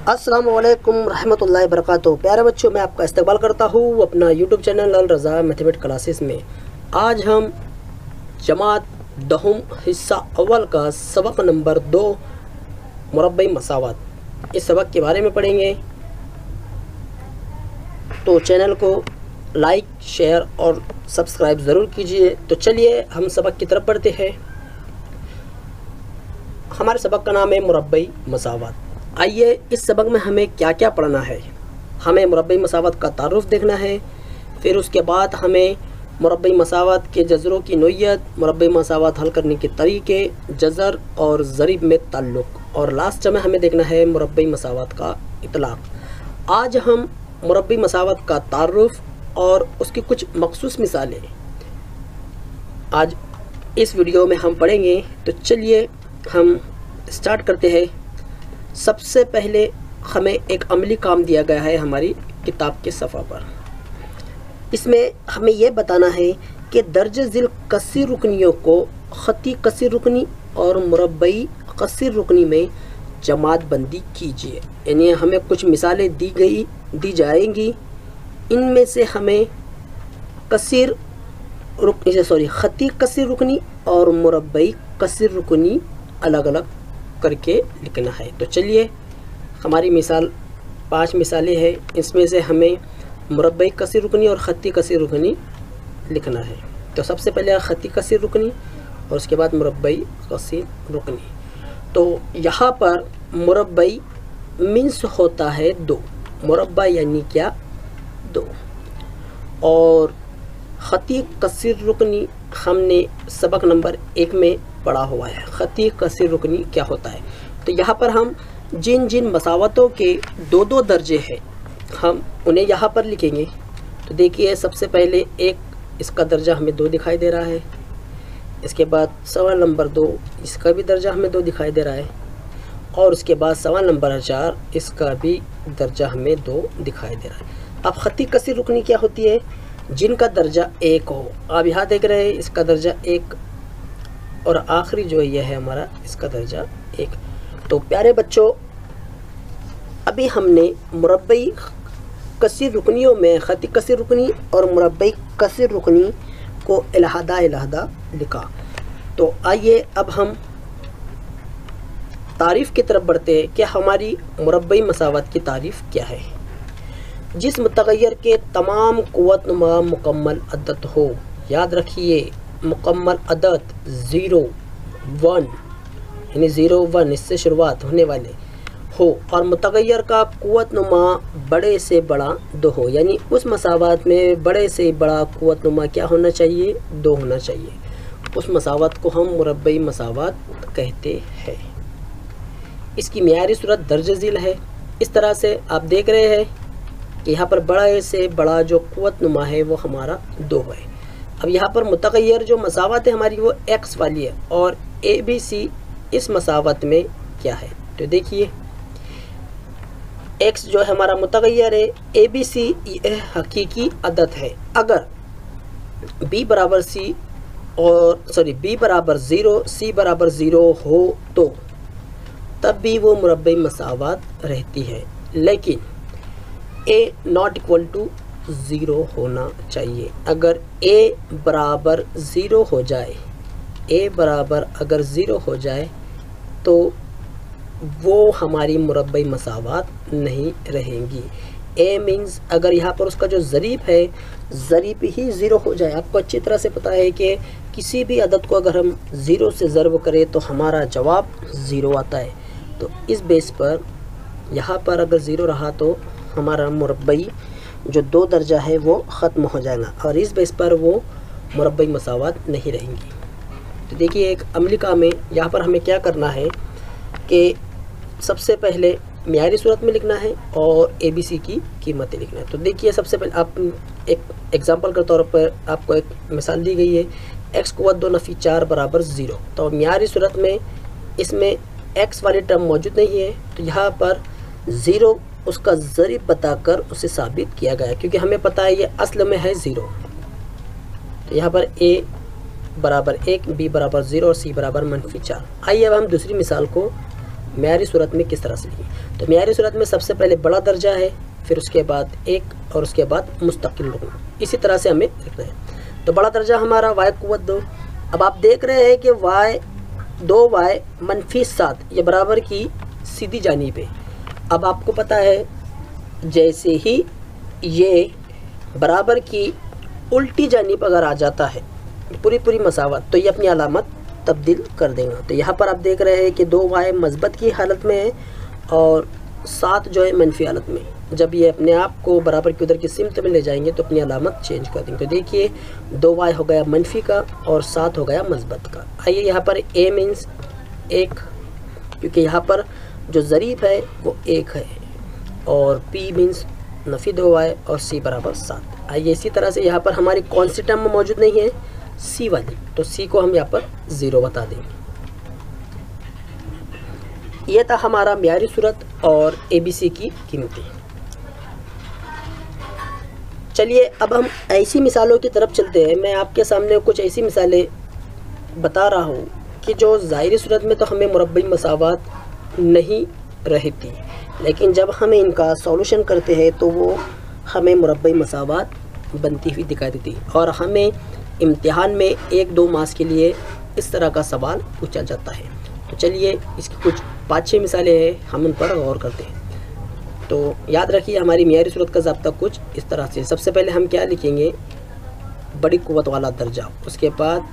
अस्सलाम वालेकुम रहमतुल्लाहि बरकातुहू। प्यारे बच्चों, मैं आपका इस्तकबाल करता हूँ अपना यूट्यूब चैनल अल रज़ा मैथमेटिक्स क्लासेस में। आज हम जमात दहम हिस्सा अव्वल का सबक नंबर 2 मुरब्बई मसावत इस सबक के बारे में पढ़ेंगे। तो चैनल को लाइक, शेयर और सब्सक्राइब ज़रूर कीजिए। तो चलिए हम सबक की तरफ बढ़ते हैं। हमारे सबक का नाम है मुरब्बई मसावत। आइए इस सबक में हमें क्या क्या पढ़ना है। हमें मुरब्बई मसावत का तारुफ देखना है, फिर उसके बाद हमें मुरब्बई मसावत के जज़रों की नोयत, मुरब्बई मसावत हल करने के तरीके, जज़र और ज़रीब में ताल्लुक़, और लास्ट में हमें देखना है मुरब्बई मसावत का इतलाक़। आज हम मुरब्बई मसावत का तारुफ और उसकी कुछ मख़सूस मिसालें आज इस वीडियो में हम पढ़ेंगे। तो चलिए हम स्टार्ट करते हैं। सबसे पहले हमें एक अमली काम दिया गया है हमारी किताब के सफ़ा पर। इसमें हमें यह बताना है कि दर्जे ज़िल कसीर रुकनियों को ख़ती कसीर रुकनी और मुरब्बई कसीर रुकनी में जमात बंदी कीजिए। यानी हमें कुछ मिसालें दी जाएंगी। इनमें से हमें ख़ती कसीर रुकनी और मुरब्बई कसीर रुकनी अलग अलग करके लिखना है। तो चलिए हमारी मिसाल 5 मिसालें हैं। इसमें से हमें मुरब्बई कसीर रुकनी और ख़ती कसीर रुकनी लिखना है। तो सबसे पहले ख़ती कसीर रुकनी और उसके बाद मुरब्बई कसीर रुकनी। तो यहाँ पर मुरब्बई मीन्स होता है 2, मुरब्बा यानी क्या 2, और ख़ती कसीर रुकनी हमने सबक नंबर 1 में पढ़ा हुआ है। ख़ती कसीर रुकनी क्या होता है। तो यहाँ पर हम जिन जिन मसावतों के 2-2 दर्जे हैं हम उन्हें यहाँ पर लिखेंगे। तो देखिए सबसे पहले एक इसका दर्जा हमें 2 दिखाई दे रहा है। इसके बाद सवाल नंबर 2 इसका भी दर्जा हमें 2 दिखाई दे रहा है, और उसके बाद सवाल नंबर 4 इसका भी दर्जा हमें 2 दिखाई दे रहा है। अब ख़ती कसीर रुकनी क्या होती है, जिनका दर्जा 1 हो। आप यहाँ देख रहे हैं इसका दर्जा 1 और आखिरी जो यह है हमारा इसका दर्जा 1। तो प्यारे बच्चों, अभी हमने मुरब्बई कसीर रुकनियों में ख़ती कसीर रुकनी और मुरब्बई कसीर रुकनी को अलहदा लिखा। तो आइए अब हम तारीफ़ की तरफ बढ़ते हैं कि हमारी मुरब्बई मसावत की तारीफ़ क्या है। जिस मुतग़य्यर के तमाम क़ुव्वतनुमा मुकम्मल अदद हो। याद रखिए मुकम्मल अदद 0, 1 यानी 0, 1 इससे शुरुआत होने वाले हो, और मुतग़य्यर का क़ुव्वतनुमा बड़े से बड़ा 2 हो। यानी उस मसावत में बड़े से बड़ा क़ुव्वतनुमा क्या होना चाहिए, 2 होना चाहिए। उस मसावत को हम मुरब्बई मसावत कहते हैं। इसकी मियारी सूरत दर्ज झील है। इस तरह से आप देख रहे हैं कि यहाँ पर बड़े से बड़ा जो क़ुव्वतनुमा है वो हमारा 2 है। अब यहाँ पर मुतग़य्यर जो मसावत है हमारी वो x वाली है, और ABC इस मसावत में क्या है। तो देखिए x जो है हमारा मुतग़य्यर है, ABC यह हकीकी अदद है। अगर b बराबर ज़ीरो c बराबर 0 हो तो तब भी वो मुरब्बई मसावत रहती है, लेकिन a नॉट इक्वल टू 0 होना चाहिए। अगर a बराबर 0 हो जाए, a बराबर अगर 0 हो जाए तो वो हमारी मुरब्बई मसावत नहीं रहेंगी। a मीन्स अगर यहाँ पर उसका जो ज़रीब है, ज़रीब ही 0 हो जाए। आपको अच्छी तरह से पता है कि किसी भी अदद को अगर हम 0 से ज़र्ब करें तो हमारा जवाब 0 आता है। तो इस बेस पर यहाँ पर अगर 0 रहा तो हमारा मुरब्बई जो 2 दर्जा है वो ख़त्म हो जाएगा, और इस बेस पर वो मुरब्बई मसावत नहीं रहेंगी। तो देखिए एक अमली काम है। यहाँ पर हमें क्या करना है कि सबसे पहले मियारी सूरत में लिखना है और ABC की कीमतें लिखना है। तो देखिए सबसे पहले आप एक एग्जांपल के तौर पर आपको एक मिसाल दी गई है, x क़ुव्वत 2 नफ़ी 4 बराबर 0। तो मियारी सूरत में इसमें x वाली टर्म मौजूद नहीं है, तो यहाँ पर 0 उसका ज़रीब बताकर उसे साबित किया गया, क्योंकि हमें पता है ये असल में है 0। तो यहाँ पर a बराबर 1, b बराबर 0 और c बराबर -4। आइए अब हम दूसरी मिसाल को म्यारी सूरत में किस तरह से लिखें। तो म्यारी सूरत में सबसे पहले बड़ा दर्जा है, फिर उसके बाद एक और उसके बाद मुस्तकिल रुकन, इसी तरह से हमें लिखना है। तो बड़ा दर्जा हमारा y कुव्वत 2। अब आप देख रहे हैं कि y 2y मनफी 7 ये बराबर की सीधी जानिब है। अब आपको पता है जैसे ही ये बराबर की उल्टी जानिब अगर आ जाता है पूरी मसावत, तो ये अपनी अलामत तब्दील कर देगा। तो यहाँ पर आप देख रहे हैं कि 2y मस्बत की हालत में है और 7 जो है मनफी हालत में। जब ये अपने आप को बराबर की उधर की सिमत में ले जाएंगे तो अपनी अलामत चेंज कर देंगे। तो देखिए 2y हो गया मनफी का और 7 हो गया मस्बत का। आइए यहाँ पर a मीन्स 1, क्योंकि यहाँ पर जो ज़रीब है वो 1 है, और p मीन्स नफ़ी 2y और c बराबर 7। आइए इसी तरह से यहाँ पर हमारी कौन सी टर्म मौजूद नहीं है, c वाली, तो c को हम यहाँ पर 0 बता देंगे। ये था हमारा म्यारी सूरत और ABC की कीमतें। चलिए अब हम ऐसी मिसालों की तरफ चलते हैं। मैं आपके सामने कुछ ऐसी मिसालें बता रहा हूँ कि जो ज़ाहिरी सूरत में तो हमें मुरब्बई मसावत नहीं रहती, लेकिन जब हमें इनका सॉल्यूशन करते हैं तो वो हमें मुरब्बई मसावत बनती हुई दिखाई देती, और हमें इम्तिहान में 1-2 मार्क्स के लिए इस तरह का सवाल पूछा जाता है। तो चलिए इसकी कुछ 5-6 मिसालें हैं, हम उन पर गौर करते हैं। तो याद रखिए हमारी म्यारी सूरत का ज़ाब्ता कुछ इस तरह से। सबसे पहले हम क्या लिखेंगे, बड़ी कुव्वत वाला दर्जा, उसके बाद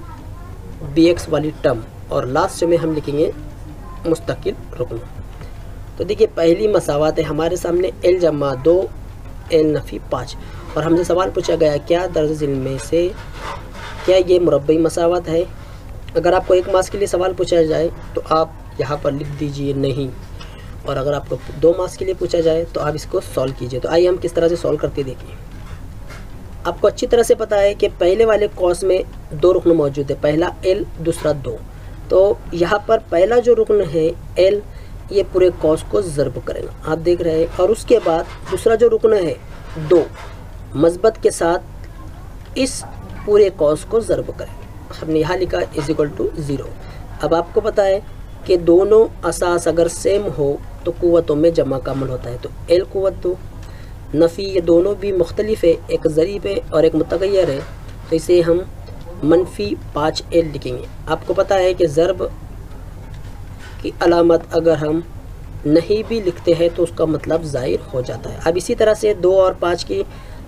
bx वाली टर्म, और लास्ट में हम लिखेंगे मुस्तकिल रुकन। तो देखिए पहली मसावत है हमारे सामने l जमा 2 l नफ़ी 5, और हमसे सवाल पूछा गया क्या दर्ज में से क्या ये मुरब्बई मसावत है। अगर आपको 1 मार्क्स के लिए सवाल पूछा जाए तो आप यहाँ पर लिख दीजिए नहीं, और अगर आपको 2 मार्क्स के लिए पूछा जाए तो आप इसको सॉल्व कीजिए। तो आइए हम किस तरह से सॉल्व करते देखिए। आपको अच्छी तरह से पता है कि पहले वाले कॉस में 2 रुकन मौजूद है, पहला l दूसरा 2। तो यहाँ पर पहला जो रुकन है l, ये पूरे कॉस को ज़र्ब करेगा, आप देख रहे हैं, और उसके बाद दूसरा जो रुकन है 2 मस्बत के साथ इस पूरे कॉस को ज़र्ब करेगा। हमने यहाँ लिखा =0। अब आपको पता है कि दोनों असास अगर सेम हो तो कुव्वतों में जमा का अमल होता है। तो l कुव्वत 2 नफ़ी, ये दोनों भी मुख्तलिफ है, एक ज़रीब है और एक मुतग़य्यर है, तो इसे हम मनफी 5l लिखेंगे। आपको पता है कि ज़र्ब की अलामत अगर हम नहीं भी लिखते हैं तो उसका मतलब ज़ाहिर हो जाता है। अब इसी तरह से 2 और 5 की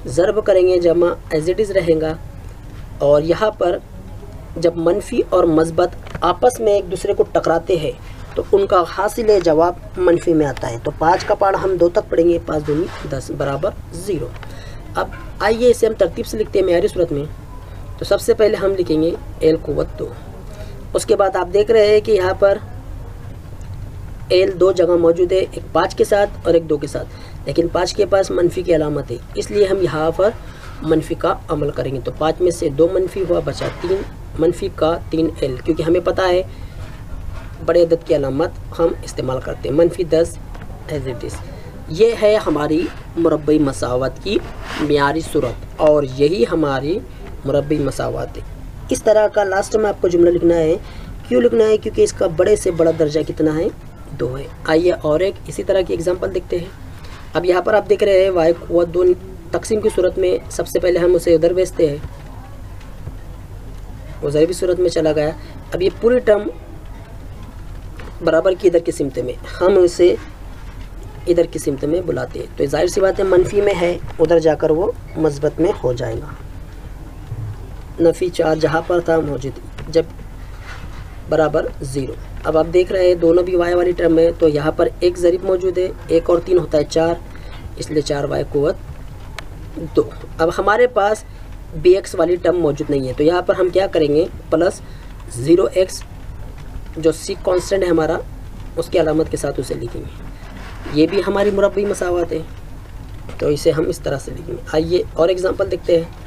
ज़र्ब करेंगे, जमा एज़ इट इज़ रहेगा, और यहाँ पर जब मनफी और मस्बत आपस में एक दूसरे को टकराते हैं तो उनका हासिल जवाब मनफी में आता है। तो 5 का पारा हम 2 तक पढ़ेंगे, 5 दूनी 10 बराबर 0। अब आइए इसे हम तरतीब से लिखते हैं म्यारी सूरत में। तो सबसे पहले हम लिखेंगे l कुव्वत 2, उसके बाद आप देख रहे हैं कि यहाँ पर l 2 जगह मौजूद है, एक 5 के साथ और एक 2 के साथ, लेकिन 5 के पास मनफी की अलामत है, इसलिए हम यहाँ पर मनफी का अमल करेंगे। तो 5 में से 2 मनफी हुआ, बचा 3 मनफी का 3l, क्योंकि हमें पता है बड़े अदद की अलामत हम इस्तेमाल करते हैं, मनफी 10 एज इट इज़। ये है हमारी मुरब्बई मसावत की म्यारी सूरत, और यही हमारी मुरब्बई मसावत है। इस तरह का लास्ट में आपको जुमला लिखना है। क्यों लिखना है? क्योंकि इसका बड़े से बड़ा दर्जा कितना है, 2 है। आइए और एक इसी तरह की एग्जांपल देखते हैं। अब यहाँ पर आप देख रहे हैं y कुव्वत 2 तकसीम की सूरत में, सबसे पहले हम उसे उधर भेजते हैं, वो ज़रीबी सूरत में चला गया। अब ये पूरी टर्म बराबर की इधर की सिमत में, हम उसे इधर की सिमत में बुलाते हैं, तो जाहिर सी बात है मनफी में है, उधर जाकर वो मस्बत में हो जाएगा। नफ़ी 4 जहाँ पर था मौजूद जब बराबर 0। अब आप देख रहे हैं दोनों भी y वाली टर्म है, तो यहाँ पर एक ज़रीब मौजूद है, 1 और 3 होता है 4, इसलिए 4y कुव्वत 2। अब हमारे पास bx वाली टर्म मौजूद नहीं है, तो यहाँ पर हम क्या करेंगे, प्लस 0x जो c कांस्टेंट है हमारा, उसकी अलामत के साथ उसे लिखेंगे। ये भी हमारी मुरब्बई मसावत है, तो इसे हम इस तरह से लिखेंगे। आइए और एग्जांपल देखते हैं।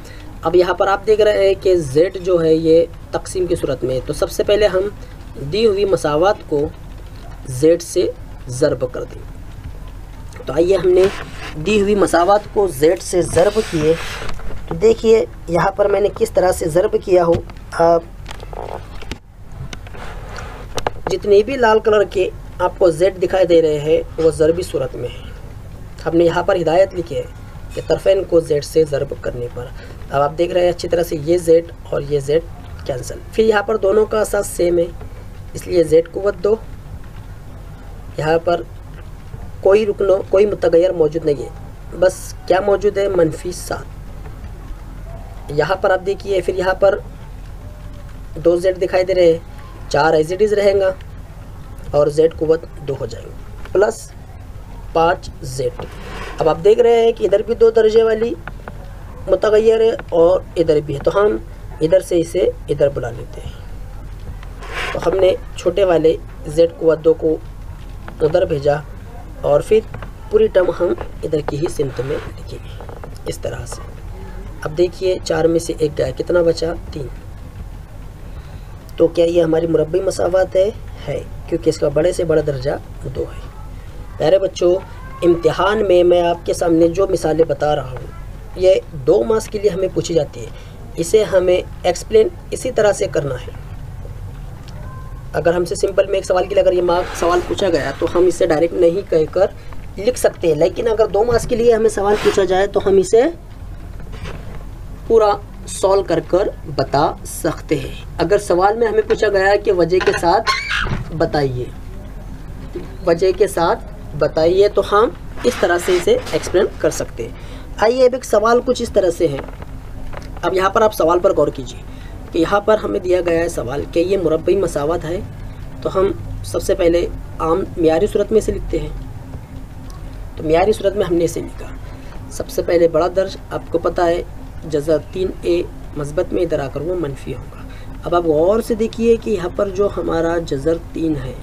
अब यहाँ पर आप देख रहे हैं कि z जो है ये तकसीम की सूरत में है, तो सबसे पहले हम दी हुई मसावत को z से ज़र्ब कर दें। तो आइए हमने दी हुई मसावत को z से ज़र्ब किए, तो देखिए यहाँ पर मैंने किस तरह से ज़र्ब किया हो। आप जितने भी लाल कलर के आपको z दिखाई दे रहे हैं वो ज़रबी सूरत में है। हमने यहाँ पर हिदायत लिखी है कि तरफ़ैन को z से ज़रब करने पर। अब आप देख रहे हैं अच्छी तरह से ये z और ये z कैंसिल। फिर यहाँ पर दोनों का असास सेम है, इसलिए z क़ुव्वत 2। यहाँ पर कोई रुकनो कोई मुतग़य्यर मौजूद नहीं है, बस क्या मौजूद है, -7। यहाँ पर आप देखिए, फिर यहाँ पर 2z दिखाई दे रहे हैं, 4 एज इट इज़ रहेगा और z क़ुव्वत 2 हो जाएंगे प्लस 5z। अब आप देख रहे हैं कि इधर भी 2 दर्जे वाली मुतग़य्यर है और इधर भी है, तो हम इधर से इसे इधर बुला लेते हैं। तो हमने छोटे वाले z क़ुव्वत 2 को उधर भेजा और फिर पूरी टर्म हम इधर की ही सिमत में लिखेंगे इस तरह से। अब देखिए 4 में से 1 गया, कितना बचा, 3। तो क्या ये हमारी मुरब्बी मसावत है क्योंकि इसका बड़े से बड़ा दर्जा 2 है। प्यारे बच्चों, इम्तिहान में मैं आपके सामने जो मिसालें बता रहा हूँ ये 2 मार्क्स के लिए हमें पूछी जाती है। इसे हमें एक्सप्लेन इसी तरह से करना है। अगर हमसे सिंपल में एक सवाल के लिए अगर ये सवाल पूछा गया तो हम इसे डायरेक्ट नहीं कहकर लिख सकते हैं, लेकिन अगर 2 मार्क्स के लिए हमें सवाल पूछा जाए तो हम इसे पूरा सॉल्व कर कर बता सकते हैं। अगर सवाल में हमें पूछा गया कि वजह के साथ बताइए, वजह के साथ बताइए, तो हम इस तरह से इसे एक्सप्लेन कर सकते हैं। आइए अब एक सवाल कुछ इस तरह से है। अब यहाँ पर आप सवाल पर गौर कीजिए कि यहाँ पर हमें दिया गया है सवाल कि ये मुरब्बई मसावत है, तो हम सबसे पहले आम मियारी सूरत में इसे लिखते हैं। तो मियारी सूरत में हमने इसे लिखा, सबसे पहले बड़ा दर्ज, आपको पता है जज़र 3a मस्बत में इधर आकर वो मनफी होगा। अब आप गौर से देखिए कि यहाँ पर जो हमारा जज़र 3 है,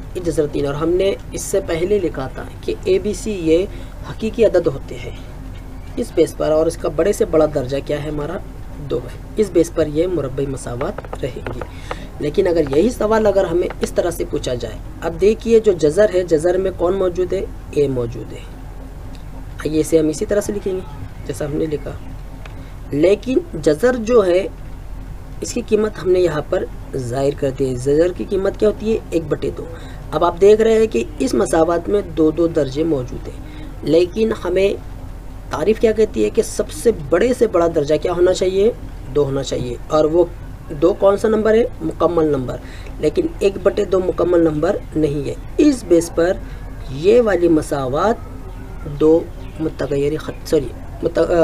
ये जज़र 3, और हमने इससे पहले लिखा था कि ABC ये हकीकी अदद होते हैं इस बेस पर, और इसका बड़े से बड़ा दर्जा क्या है, हमारा 2 है। इस बेस पर ये मुरब्बई मसावत रहेंगी। लेकिन अगर यही सवाल अगर हमें इस तरह से पूछा जाए, अब देखिए जो जज़र है, जज़र में कौन मौजूद है, a मौजूद है। आइए इसे हम इसी तरह से लिखेंगे जैसा हमने लिखा, लेकिन जज़र जो है इसकी कीमत हमने यहाँ पर ज़ाहिर कर दी है। जज़र की कीमत क्या होती है, 1/2। अब आप देख रहे हैं कि इस मसावत में 2-2 दर्जे मौजूद हैं, लेकिन हमें तारीफ़ क्या कहती है कि सबसे बड़े से बड़ा दर्जा क्या होना चाहिए, 2 होना चाहिए। और वो 2 कौन सा नंबर है, मुकम्मल नंबर, लेकिन 1/2 मुकम्मल नंबर नहीं है। इस बेस पर ये वाली मसावत 2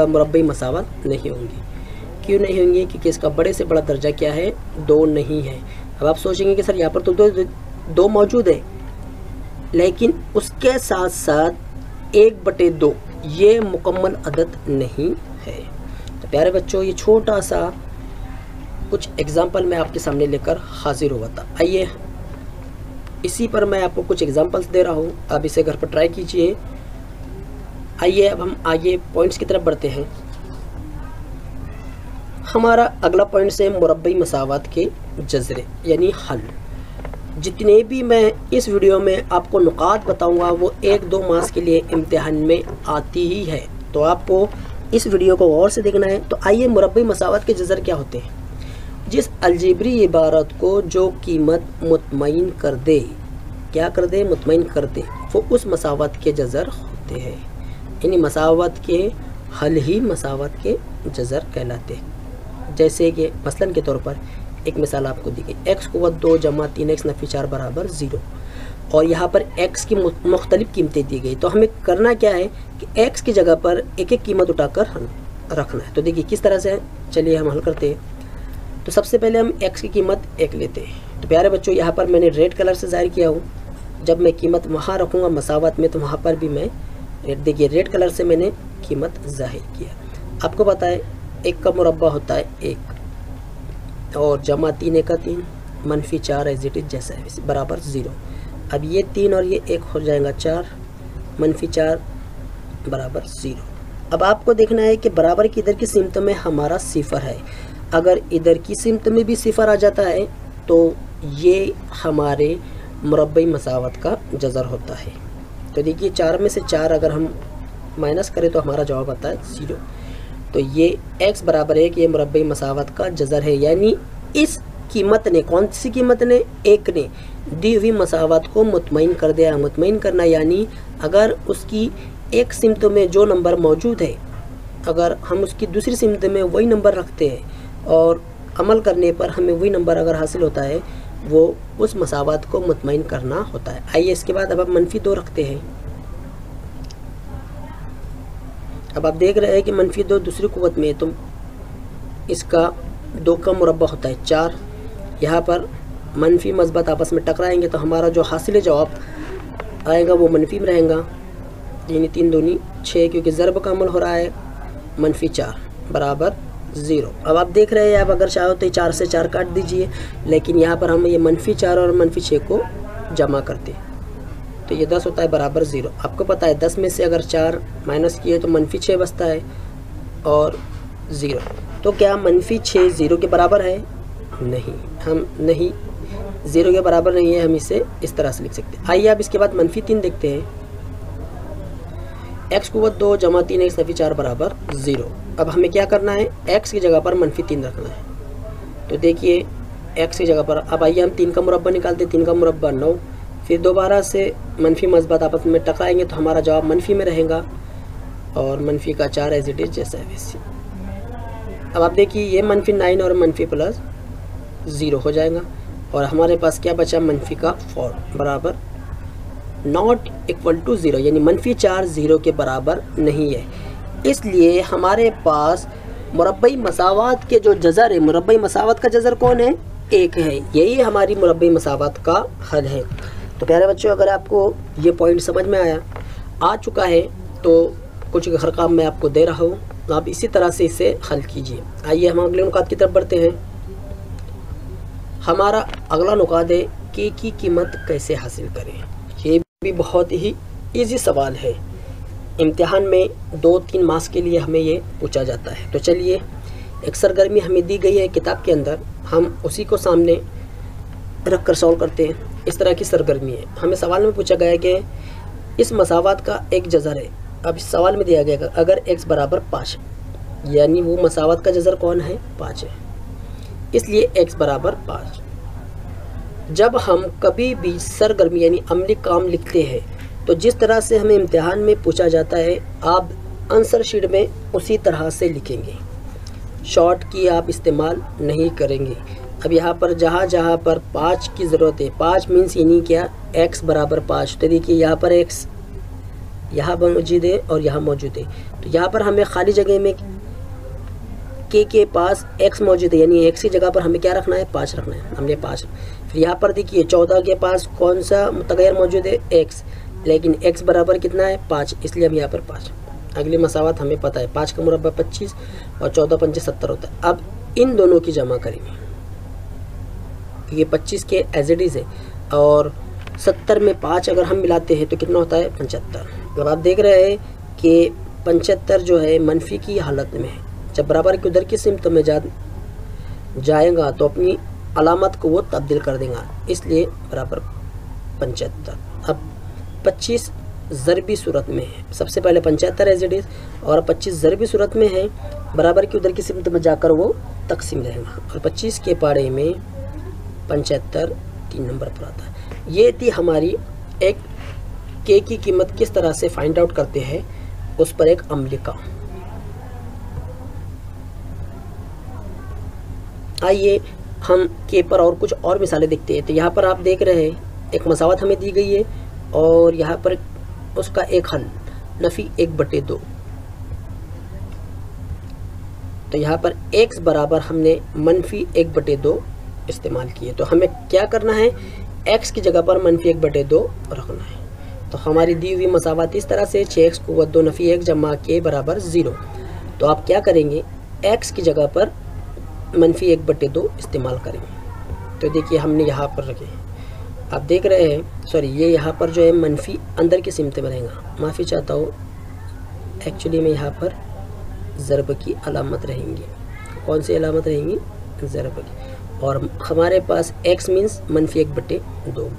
मुरब्बई मसावत नहीं होंगी। क्यों नहीं होंगी, क्योंकि इसका बड़े से बड़ा दर्जा क्या है, 2 नहीं है। अब आप सोचेंगे कि सर यहाँ पर तो 2 मौजूद है, लेकिन उसके साथ साथ 1/2 ये मुकम्मल अदद नहीं है। तो प्यारे बच्चों, ये छोटा सा कुछ एग्जाम्पल मैं आपके सामने लेकर हाजिर हुआ था। आइए इसी पर मैं आपको कुछ एग्जाम्पल्स दे रहा हूँ, आप इसे घर पर ट्राई कीजिए। आइए अब हम आगे पॉइंट्स की तरफ बढ़ते हैं। हमारा अगला पॉइंट से मुरब्बई मसावत के जज़रे यानी हल। जितने भी मैं इस वीडियो में आपको नुकात बताऊंगा वो 1-2 मार्क्स के लिए इम्तिहान में आती ही है, तो आपको इस वीडियो को गौर से देखना है। तो आइए मुरब्बई मसावत के जज़र क्या होते हैं। जिस अलजेबरी इबारत को जो कीमत मुतमईन कर दे, क्या कर दे, मुतमईन कर दे, वो उस मसावत के जज़र होते हैं। यानी मसावत के हल ही मसावत के जज़र कहलाते हैं। जैसे कि मसलन के तौर पर एक मिसाल आपको दी गई, x क़ुव्वत 2 + 3x - 4 = 0, और यहाँ पर x की मुख्तलिफ कीमतें दी गई। तो हमें करना क्या है कि x की जगह पर एक एक कीमत उठाकर रखना है। तो देखिए किस तरह से है, चलिए हम हल करते हैं। तो सबसे पहले हम x की कीमत 1 लेते हैं। तो प्यारे बच्चों, यहाँ पर मैंने रेड कलर से ज़ाहिर किया हूँ। जब मैं कीमत वहाँ रखूँगा मसावत में, तो वहाँ पर भी मैं देखिए रेड कलर से मैंने कीमत ज़ाहिर किया। आपको पता है 1 का मुरब्बा होता है 1, और जमा 3 का 3, -4 एज इट इज़ जैसा है बराबर 0। अब ये 3 और ये 1 हो जाएगा 4, -4 बराबर 0। अब आपको देखना है कि बराबर की इधर की सिमत में हमारा सिफर है। अगर इधर की सिमत में भी सिफर आ जाता है तो ये हमारे मुरब्बई मसावत का जज़र होता है। तो देखिए 4 में से 4 अगर हम माइनस करें तो हमारा जवाब आता है 0। तो ये x बराबर है कि ये मुरब्बई मसावत का जज़र है, यानी इस कीमत ने, कौन सी कीमत ने, एक ने दी हुई मसावत को मुतमईन कर दिया। मुतमईन करना यानी अगर उसकी एक सिमत में जो नंबर मौजूद है, अगर हम उसकी दूसरी सिमत में वही नंबर रखते हैं और अमल करने पर हमें वही नंबर अगर हासिल होता है, वो उस मसावत को मुतमईन करना होता है। आइए इसके बाद अब हम -2 रखते हैं। अब आप देख रहे हैं कि -2 दूसरी कुव्वत में है, तो इसका 2 का मुरब्बा होता है 4। यहाँ पर मनफी मस्बत आपस में टकराएंगे तो हमारा जो हासिल जवाब आएगा वो मनफी में रहेगा, यानी 3 दूनी 6, क्योंकि ज़रब का अमल हो रहा है। -4 बराबर 0। अब आप देख रहे हैं, आप अगर चाहो तो 4 से 4 काट दीजिए, लेकिन यहाँ पर हम ये -4 और -6 को जमा करते हैं तो ये 10 होता है बराबर 0। आपको पता है 10 में से अगर 4 माइनस किए तो -6 बचता है और 0। तो क्या -6 0 के बराबर है? नहीं, हम नहीं, 0 के बराबर नहीं है। हम इसे इस तरह से लिख सकते हैं। आइए अब इसके बाद -3 देखते हैं। x कुव्वत 2 जमा 3x नफी 4 बराबर 0। अब हमें क्या करना है, x की जगह पर -3 रखना है। तो देखिए x की जगह पर, अब आइए हम 3 का मुरब्बा निकालते हैं। 3 का मुरब्बा 9, फिर दोबारा से मनफी मस्बत आपस में टकराएंगे तो हमारा जवाब मनफी में रहेगा और मनफी का 4 एज इट इज जैसा है वैसे। अब आप देखिए ये -9 और -0 हो जाएगा और हमारे पास क्या बचा, मनफी का 4 बराबर नॉट इक्वल टू 0, यानी -4 0 के बराबर नहीं है। इसलिए हमारे पास मुरब्बई मसावत के जो जज़र है, मुरब्बई मसावत का जज़र कौन है, 1 है। यही हमारी मुरब्बई मसावत का हल है। तो प्यारे बच्चों, अगर आपको ये पॉइंट समझ में आ चुका है तो कुछ घर काम मैं आपको दे रहा हूँ, तो आप इसी तरह से इसे हल कीजिए। आइए हम अगले नुकात की तरफ बढ़ते हैं। हमारा अगला नुकात है के की कीमत कैसे हासिल करें। ये भी बहुत ही इजी सवाल है, इम्तिहान में 2-3 मार्क्स के लिए हमें ये पूछा जाता है। तो चलिए, एक सरगर्मी हमें दी गई है किताब के अंदर, हम उसी को सामने रख कर सॉल्व करते हैं। इस तरह की सरगर्मी है। हमें सवाल में पूछा गया है कि इस मसावत का एक जज़र है। अब इस सवाल में दिया गया अगर x बराबर 5, यानी वो मसावत का जज़र कौन है, 5 है। इसलिए x बराबर 5। जब हम कभी भी सरगर्मी यानी अमली काम लिखते हैं तो जिस तरह से हमें इम्तिहान में पूछा जाता है, आप आंसर शीट में उसी तरह से लिखेंगे, शॉर्ट की आप इस्तेमाल नहीं करेंगे। अब यहाँ पर जहाँ पर 5 की ज़रूरत है, 5 मीन्स यानी क्या, x बराबर 5। तो देखिए यहाँ पर x यहाँ मौजूद है और यहाँ मौजूद है, तो यहाँ पर हमें खाली जगह में के पास x मौजूद है, यानी x की जगह पर हमें क्या रखना है, 5 रखना है। हमने 5। फिर यहाँ पर देखिए 14 के पास कौन सा मुतगैर मौजूद है, x, लेकिन x बराबर कितना है, 5, इसलिए हम यहाँ पर 5। अगली मसावत हमें पता है, 5 का मुरब्बा 25 और 14 पंजे 70 होता है। अब इन दोनों की जमा करेंगे, ये 25 के एज इट इज़ है और 70 में 5 अगर हम मिलाते हैं तो कितना होता है, 75। अब आप देख रहे हैं कि 75 जो है मनफी की हालत में है। जब बराबर की उधर की सिमत में जाएगा तो अपनी अलामत को वो तब्दील कर देगा, इसलिए बराबर 75। अब 25 ज़रबी सूरत में है, सबसे पहले 75 एज इट इज़ और 25 ज़रबी सूरत में है, बराबर की उधर की सिमत में जाकर वो तकसीम रहेगा और 25 के पाड़े में 75 3 नंबर पर आता है। ये थी हमारी एक के की कीमत किस तरह से फाइंड आउट करते हैं उस पर एक अमली का। आइए हम के पर और कुछ और मिसालें देखते हैं। तो यहाँ पर आप देख रहे हैं एक मसावत हमें दी गई है और यहाँ पर उसका एक हल नफ़ी 1/2। तो यहाँ पर x बराबर हमने -1/2 इस्तेमाल किए, तो हमें क्या करना है, x की जगह पर -1/2 रखना है। तो हमारी दी हुई मसावत इस तरह से 6x कुव्वत 2 नफ़ी 1 जमा के बराबर 0। तो आप क्या करेंगे, x की जगह पर -1/2 इस्तेमाल करेंगे। तो देखिए हमने यहाँ पर रखे, आप देख रहे हैं, सॉरी ये यहाँ पर जो है मनफी अंदर की सिमत में रहेगा, माफ़ी चाहता हूँ, एक्चुअली में यहाँ पर ज़रब की अलामत रहेंगी। कौन सी अलामत रहेंगी, ज़रब की, और हमारे पास x मीन्स -1/2।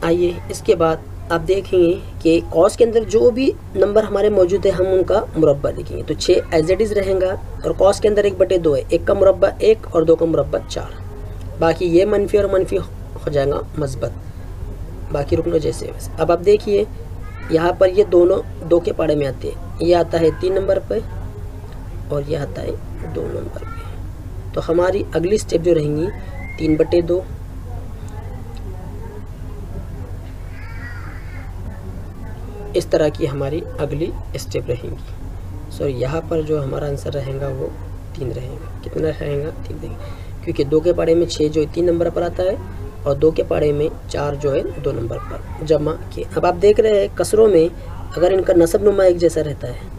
आइए इसके बाद आप देखेंगे कि कॉस के अंदर जो भी नंबर हमारे मौजूद है हम उनका मुरब्बा लिखेंगे। तो 6 एज इट इज़ रहेगा और कॉस के अंदर 1/2 है, 1 का मुरब्बा 1 और 2 का मुरब्बा 4। बाकी ये मनफी और मनफी हो जाएगा मस्बत, बाकी रुकना जैसे वैसे। अब आप देखिए यहाँ पर ये दोनों 2 के पाड़े में आते हैं, ये आता है 3 नंबर पे और ये आता है 2 नंबर पे। तो हमारी अगली स्टेप जो रहेंगी 3/2, इस तरह की हमारी अगली स्टेप रहेंगी। सॉरी यहाँ पर जो हमारा आंसर रहेगा वो 3 रहेगा। कितना रहेगा 3 देंगे, क्योंकि 2 के पाड़े में 6 जो है 3 नंबर पर आता है और 2 के पाड़े में 4 जो है 2 नंबर पर जमा किए। अब आप देख रहे हैं कसरों में अगर इनका नसब नुमा एक जैसा रहता है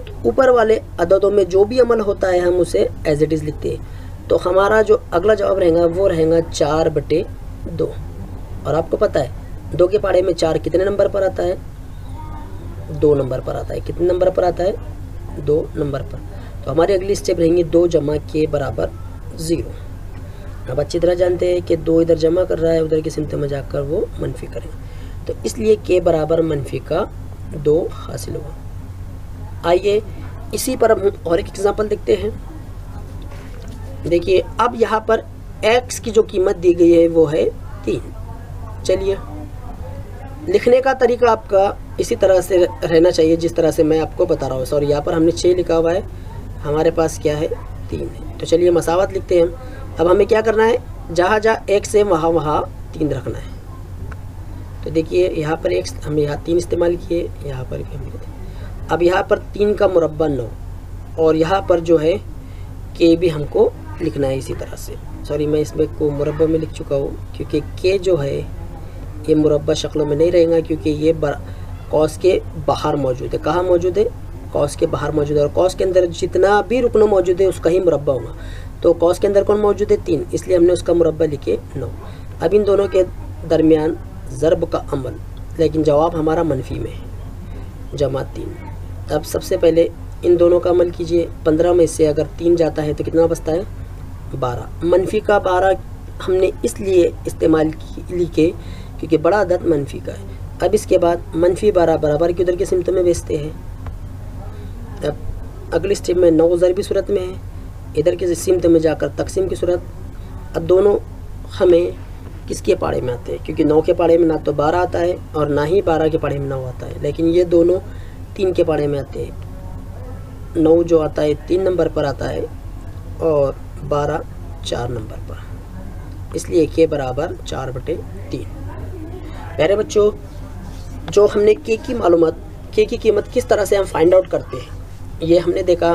तो ऊपर वाले अददों में जो भी अमल होता है हम उसे एज इट इज़ लिखते हैं। तो हमारा जो अगला जवाब रहेगा वो रहेगा 4/2। और आपको पता है 2 के पाड़े में 4 कितने नंबर पर आता है, 2 नंबर पर आता है। कितने नंबर पर आता है, 2 नंबर पर। तो हमारी अगली स्टेप रहेंगी 2 जमा के बराबर 0। अब अच्छी तरह जानते हैं कि 2 इधर जमा कर रहा है, उधर की सिमत में जाकर वो मनफी करें, तो इसलिए के बराबर मनफी का 2 हासिल होगा। आइए इसी पर हम और एक एग्जांपल देखते हैं। देखिए अब यहाँ पर x की जो कीमत दी गई है वो है 3। चलिए लिखने का तरीका आपका इसी तरह से रहना चाहिए जिस तरह से मैं आपको बता रहा हूँ। सॉरी यहाँ पर हमने 6 लिखा हुआ है, हमारे पास क्या है 3 है। तो चलिए मसावत लिखते हैं हम। अब हमें क्या करना है, जहाँ जहाँ 1 से वहाँ 3 रखना है। तो देखिए यहाँ पर 1 हमने यहाँ 3 इस्तेमाल किए, यहाँ पर भी हमने। अब यहाँ पर 3 का मुरब्बा 9 और यहाँ पर जो है के भी हमको लिखना है इसी तरह से। सॉरी मैं इसमें को मुरब्बा में लिख चुका हूँ क्योंकि के जो है ये मुरब्बा शक्लों में नहीं रहेगा, क्योंकि ये कॉस के बाहर मौजूद है। कहाँ मौजूद है, कॉस के बाहर मौजूद है। और कॉस के अंदर जितना भी रुकना मौजूद है उसका ही मुरब्बा होगा। तो कॉस के अंदर कौन मौजूद है, 3, इसलिए हमने उसका मुरब्बा लिखे 9। अब इन दोनों के दरमियान ज़र्ब का अमल, लेकिन जवाब हमारा मनफी में है, जमा 3। अब सबसे पहले इन दोनों का अमल कीजिए। 15 में से अगर 3 जाता है तो कितना बचता है, 12। मनफी का 12 हमने इसलिए इस्तेमाल लिखे क्योंकि बड़ा अदद मनफी का है। अब इसके बाद मनफी 12 बराबर की उधर की सिमत में बेचते हैं। अब अगली स्टेप में 9 ज़रबी सूरत में है, इधर की सिमत में जाकर तकसीम की सूरत। अब दोनों हमें किसके पाड़े में आते हैं, क्योंकि 9 के पाड़े में ना तो 12 आता है और ना ही 12 के पाड़े में 9 आता है, लेकिन ये दोनों 3 के पाड़े में आते हैं। 9 जो आता है 3 नंबर पर आता है और 12 4 नंबर पर, इसलिए के बराबर 4/3। प्यारे बच्चों, जो हमने के की मालूमात, के की कीमत किस तरह से हम फाइंड आउट करते हैं ये हमने देखा,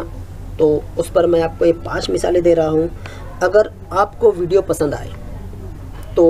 तो उस पर मैं आपको ये 5 मिसालें दे रहा हूँ। अगर आपको वीडियो पसंद आए तो